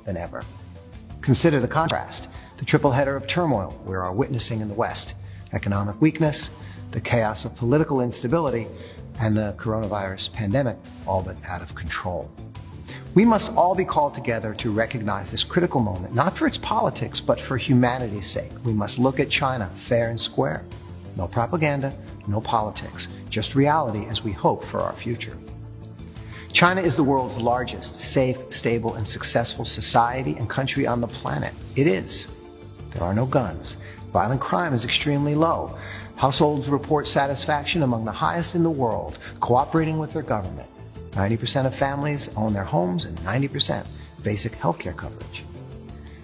than ever. Consider the contrast, the triple header of turmoil we are witnessing in the West: economic weakness, the chaos of political instability, and the coronavirus pandemic all but out of control. We must all be called together to recognize this critical moment, not for its politics, but for humanity's sake. We must look at China fair and square. No propaganda, no politics, just reality as we hope for our future. China is the world's largest, safe, stable, and successful society and country on the planet. It is. There are no guns. Violent crime is extremely low. Households report satisfaction among the highest in the world, cooperating with their government. 90% of families own their homes and 90% basic healthcare coverage.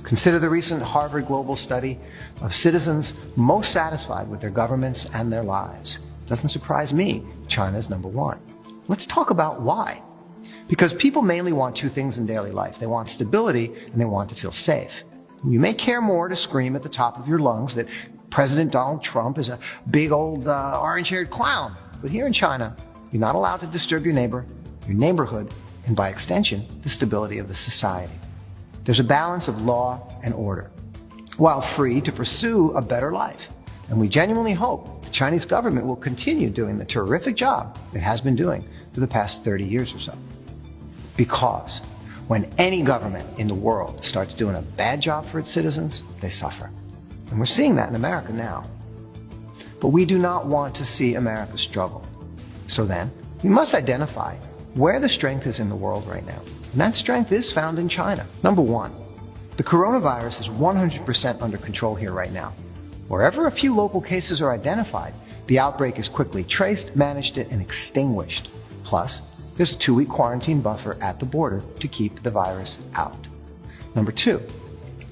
Consider the recent Harvard Global study of citizens most satisfied with their governments and their lives. Doesn't surprise me, China is number one. Let's talk about why. Because people mainly want two things in daily life. They want stability and they want to feel safe. You may care more to scream at the top of your lungs that President Donald Trump is a big old orange-haired clown. But here in China, you're not allowed to disturb your neighbor, your neighborhood, and by extension, the stability of the society. There's a balance of law and order, while free to pursue a better life. And we genuinely hope the Chinese government will continue doing the terrific job it has been doing for the past 30 years or so. Because when any government in the world starts doing a bad job for its citizens, they suffer. And we're seeing that in America now. But we do not want to see America struggle. So then, we must identify where the strength is in the world right now. And that strength is found in China. Number one, the coronavirus is 100% under control here right now. Wherever a few local cases are identified, the outbreak is quickly traced, managed, and extinguished. Plus, there's a 2-week quarantine buffer at the border to keep the virus out. Number two,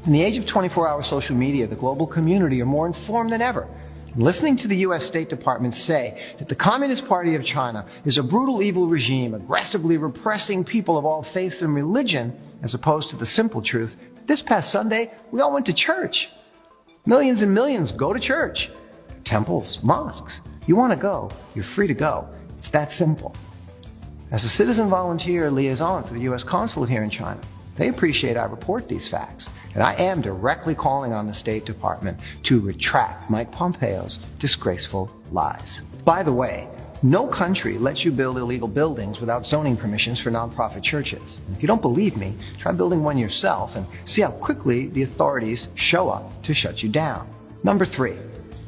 in the age of 24-hour social media, the global community are more informed than ever. Listening to the U.S. State Department say that the Communist Party of China is a brutal, evil regime, aggressively repressing people of all faiths and religion, as opposed to the simple truth, this past Sunday, we all went to church. Millions and millions go to church. Temples, mosques. You want to go, you're free to go. It's that simple. As a citizen volunteer liaison for the U.S. consulate here in China, they appreciate I report these facts, and I am directly calling on the State Department to retract Mike Pompeo's disgraceful lies. By the way, no country lets you build illegal buildings without zoning permissions for nonprofit churches. If you don't believe me, try building one yourself and see how quickly the authorities show up to shut you down. Number three,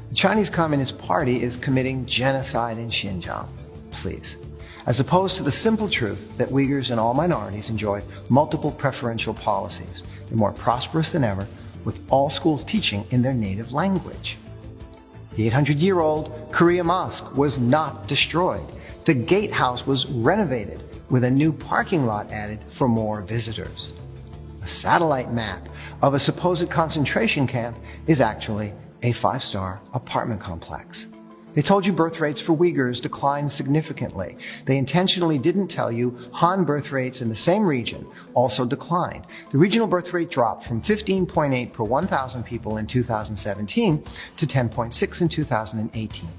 the Chinese Communist Party is committing genocide in Xinjiang. Please. As opposed to the simple truth that Uyghurs and all minorities enjoy multiple preferential policies. They're more prosperous than ever, with all schools teaching in their native language. The 800-year-old Korea Mosque was not destroyed. The gatehouse was renovated with a new parking lot added for more visitors. A satellite map of a supposed concentration camp is actually a 5-star apartment complex. They told you birth rates for Uyghurs declined significantly. They intentionally didn't tell you Han birth rates in the same region also declined. The regional birth rate dropped from 15.8 per 1,000 people in 2017 to 10.6 in 2018.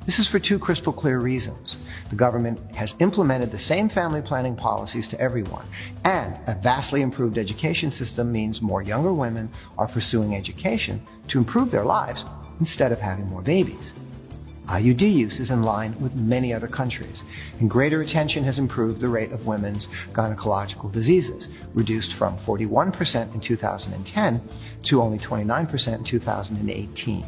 This is for two crystal clear reasons. The government has implemented the same family planning policies to everyone, and a vastly improved education system means more younger women are pursuing education to improve their lives instead of having more babies. IUD use is in line with many other countries, and greater attention has improved the rate of women's gynecological diseases, reduced from 41% in 2010 to only 29% in 2018.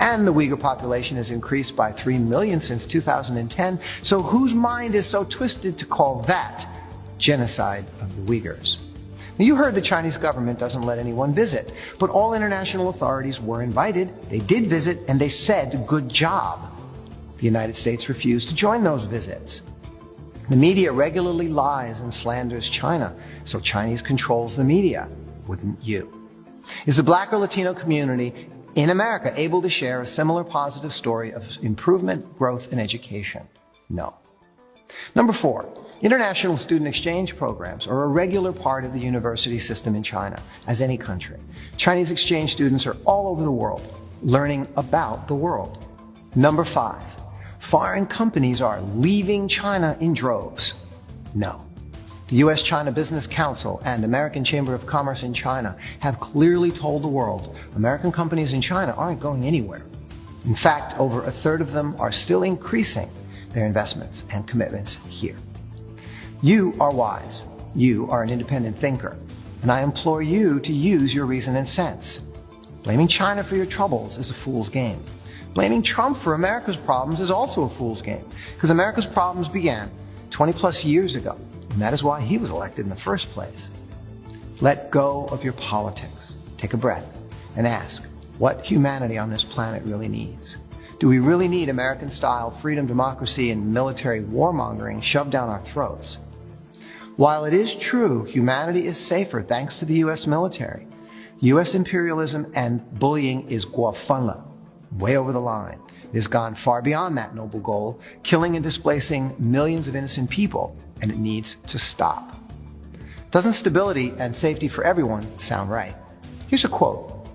And the Uyghur population has increased by 3 million since 2010, so whose mind is so twisted to call that genocide of the Uyghurs? Now, you heard the Chinese government doesn't let anyone visit, but all international authorities were invited, they did visit, and they said, good job. The United States refused to join those visits. The media regularly lies and slanders China, so Chinese controls the media. Wouldn't you? Is the Black or Latino community in America able to share a similar positive story of improvement, growth, and education? No. Number four, international student exchange programs are a regular part of the university system in China, as any country. Chinese exchange students are all over the world, learning about the world. Number five, foreign companies are leaving China in droves. No. The U.S.-China Business Council and American Chamber of Commerce in China have clearly told the world American companies in China aren't going anywhere. In fact, over a third of them are still increasing their investments and commitments here. You are wise. You are an independent thinker. And I implore you to use your reason and sense. Blaming China for your troubles is a fool's game. Blaming Trump for America's problems is also a fool's game, because America's problems began 20 plus years ago, and that is why he was elected in the first place. Let go of your politics. Take a breath and ask what humanity on this planet really needs. Do we really need American-style freedom, democracy, and military warmongering shoved down our throats? While it is true humanity is safer thanks to the U.S. military, U.S. imperialism and bullying is guafunla, way over the line. It has gone far beyond that noble goal, killing and displacing millions of innocent people, and it needs to stop. Doesn't stability and safety for everyone sound right? Here's a quote.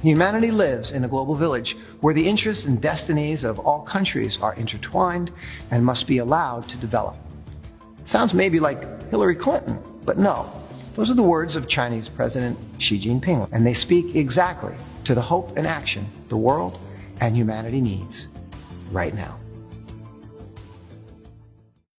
Humanity lives in a global village where the interests and destinies of all countries are intertwined and must be allowed to develop. Sounds maybe like Hillary Clinton, but no. Those are the words of Chinese President Xi Jinping, and they speak exactly to the hope and action the world and humanity needs right now.